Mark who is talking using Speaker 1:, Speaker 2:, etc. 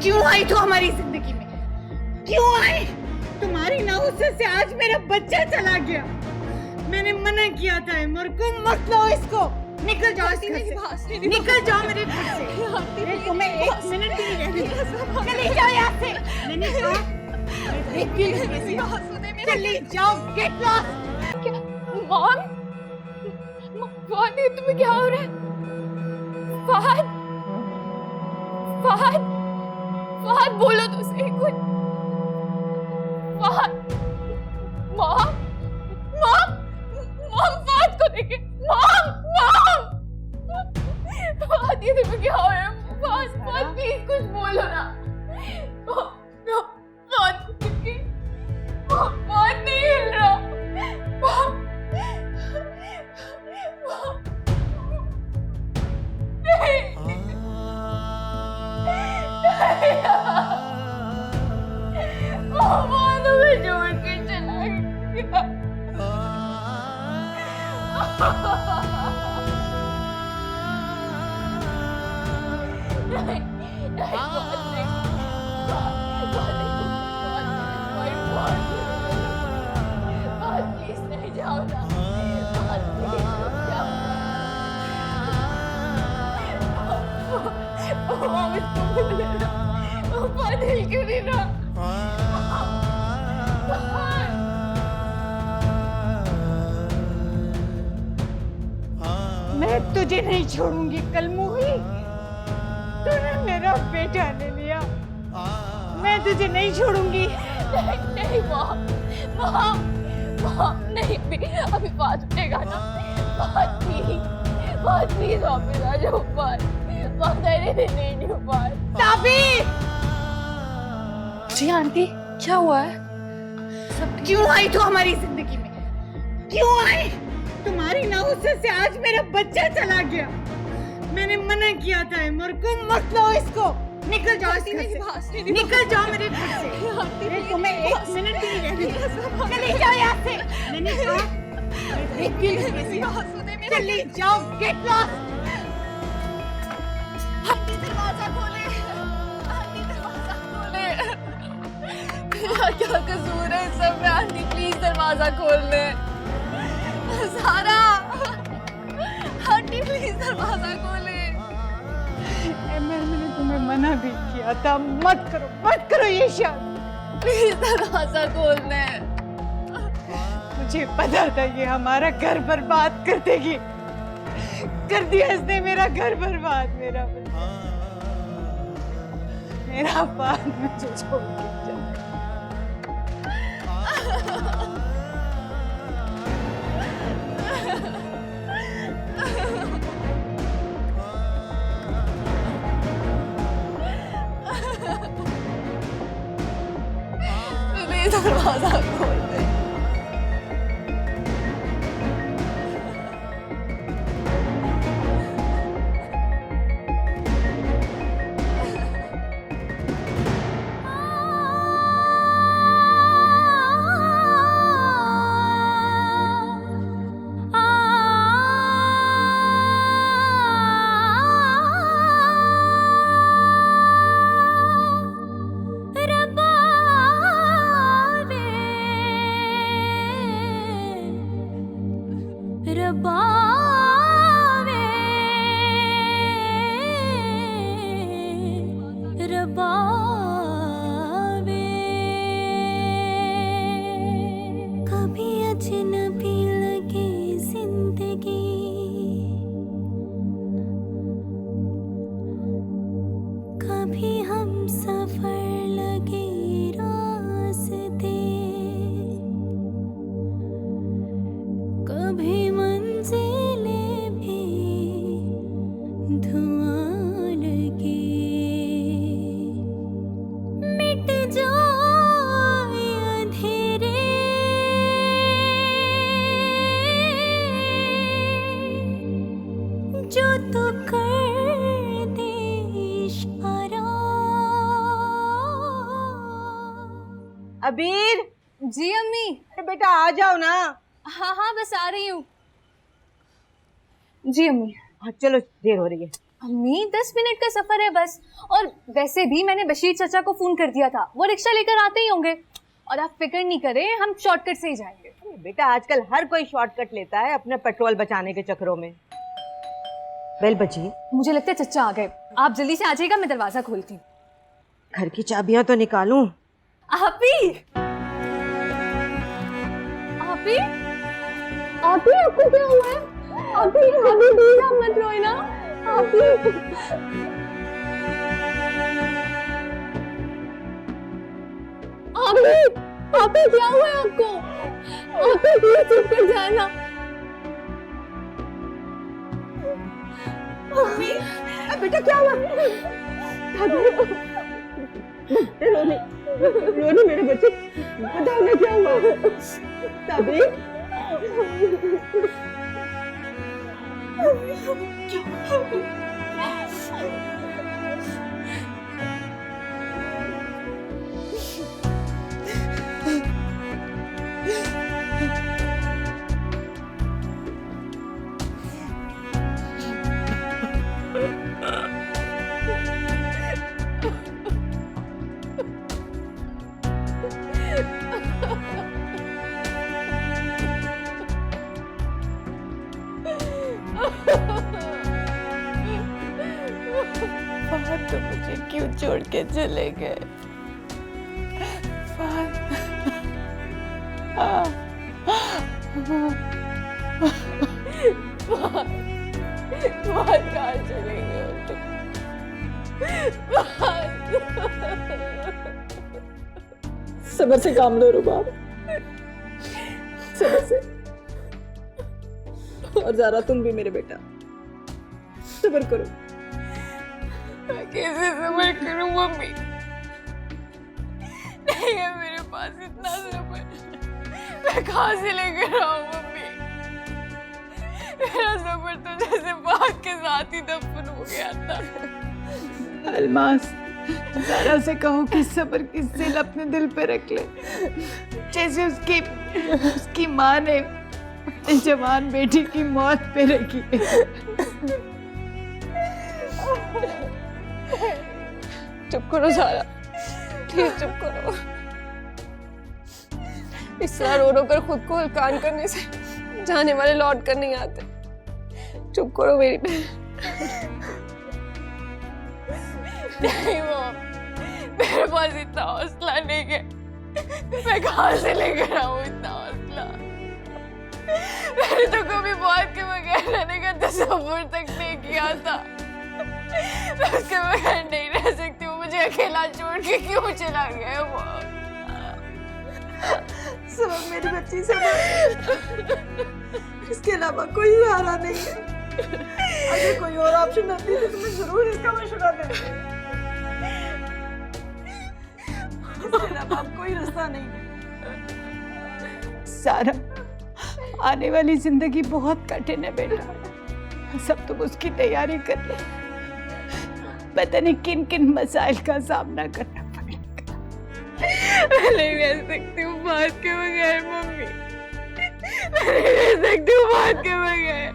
Speaker 1: क्यों आई तू हमारी जिंदगी में? क्यों आई? तुम्हारी नाउसे से आज मेरा बच्चा चला गया। मैंने मना किया था इमर को, मत लो इसको। निकल जाओ इस घर से, निकल जाओ मेरे घर से। तुम्हें एक मिनट भी नहीं रहने, चले जाओ यहाँ से। मैंने कहा चले जाओ, गेट लॉस्ट।
Speaker 2: मॉम, फहद, तुम्हें क्या हो रहा है? फहद, फहद, फहद बोलो तो सही कुछ। Fahad, mom, mom, mom Fahad को देखे। मॉम, मॉम, फहद ये तुम्हें क्या हो रहा है? फहद, फहद प्लीज कुछ बोलो ना। फहद को देखे, फहद नहीं हिल रहा। छोड़ के चला गया। प्लीज नहीं जाओ ना, हिल क्यों नहीं रहा?
Speaker 1: मैं तुझे नहीं छोड़ूंगी कलमुही। तूने मेरा बेटा ले लिया, मैं तुझे नहीं छोड़ूंगी।
Speaker 2: नहीं, नहीं मॉम, मॉम, मॉम नहीं, अभी बात उठेगा ना। बात प्लीज वापस आ जाओ। बात नहीं बात।
Speaker 1: ताबीर!
Speaker 2: जी आंटी, क्या हुआ है?
Speaker 1: सब क्यों आई तू हमारी जिंदगी में? क्यों आई? तुम्हारी नाउसे से आज मेरा बच्चा चला गया। मैंने मना किया था इमर को, मत लो इसको। निकल जाओ इस घर से, निकल जाओ मेरे घर से। तुम्हें एक मिनट भी नहीं रहने, चले जाओ यहाँ से। मैंने कहा चले जाओ, गेट लॉस्ट।
Speaker 2: आंटी दरवाजा खोले, आंटी दरवाजा खोले। मेरा क्या कसूर है इस सब में? आंटी प्लीज दरवाजा खोल ले। सारा, आंटी प्लीज दरवाजा खोले।
Speaker 1: मैंने तुम्हें मना भी किया था, मत करो ये शादी।
Speaker 2: प्लीज दरवाजा खोल ले।
Speaker 1: मुझे पता था ये हमारा घर बर्बाद कर देगी। कर दिया इसने मेरा घर बर्बाद। मेरा बात मुझे छोड़ के चला।
Speaker 2: दरवाजा खोल दे।
Speaker 3: कभी अजनबी लगे जिंदगी, कभी हम सफर लगे रास्ते, कभी मंजिलें भी धुआं लगे। मिट जाए अंधेरे, जो तू कर दे इशारा।
Speaker 1: अबीर!
Speaker 2: जी अम्मी।
Speaker 1: अरे बेटा आ जाओ ना।
Speaker 2: हाँ हाँ बस आ रही हूँ। जी अम्मी।
Speaker 1: हाँ चलो, देर हो रही है।
Speaker 2: अम्मी 10 मिनट का सफर है बस, और वैसे भी मैंने बशीर चाचा को फोन कर दिया था, वो रिक्शा लेकर आते ही होंगे। और आप फिक्र नहीं करें, हम शॉर्टकट से ही जाएंगे।
Speaker 1: बेटा आजकल हर कोई शॉर्टकट लेता है अपने पेट्रोल बचाने के चक्करों में। बेल बजी।
Speaker 2: मुझे लगता है चचा आ गए, आप जल्दी से आ जाइएगा, मैं दरवाजा खोलती हूँ।
Speaker 1: घर की चाबियां तो निकालूं।
Speaker 2: आपी आपी आपी, आपको क्या हुआ है? आपी आपी प्लीज आप मत रोए ना। आपी आपी आपी क्या हुआ है आपको? आपी प्लीज चुप कर जाए ना।
Speaker 1: मम्मी बेटा क्या हुआ? रोनी मेरे बच्चे, बताओ ना क्या हुआ? साबिर
Speaker 4: तो मुझे क्यों छोड़ के चले गए? कहाँ चले गए तुम?
Speaker 5: सब्र से काम लो रुबाब, सब्र से। और ज़ारा तुम भी मेरे बेटा, सब्र करो।
Speaker 4: मैं कैसे सब्र करूं मम्मी? नहीं है मेरे पास इतना सब्र। मैं कहाँ से लेकर आऊं मम्मी? मेरा सब्र तो जैसे बाग के साथ ही दफन हो गया था।
Speaker 5: अलमास, ज़ारा से कहो कि सब्र की सिल अपने दिल पे रख ले, जैसे उसकी माँ ने अपने जवान बेटी की मौत पे रखी है।
Speaker 4: चुप करो ज़ारा, प्लीज चुप करो। इस तरह रो रो कर खुद को हल्कान करने से जाने वाले लौट कर नहीं आते। चुप करो मेरी बहन। नहीं मॉम, मेरे पास इतना हौसला नहीं है। मैं कहाँ से लेकर आऊँ इतना हौसला? मैंने तो कभी मौत के बगैर रहने का तस्वीर तक नहीं किया था। मैं उसके बगैर नहीं रह सकती। वो मुझे अकेला छोड़ के क्यों चला गया? वो
Speaker 5: सब्र मेरी बच्ची, सब्र। इसके अलावा कोई सहारा नहीं है। अगर कोई और ऑप्शन होती तो मैं जरूर इसका मशवरा देती। इसके अलावा अब कोई रास्ता नहीं है। सारा, आने वाली जिंदगी बहुत कठिन है बेटा, सब तुम उसकी तैयारी कर लो। पता नहीं किन किन मसाइल का सामना करना पड़ेगा।
Speaker 4: मैं नहीं रह सकती हूँ बात के बगैर मम्मी। मैं नहीं रह सकती हूँ बात के बगैर।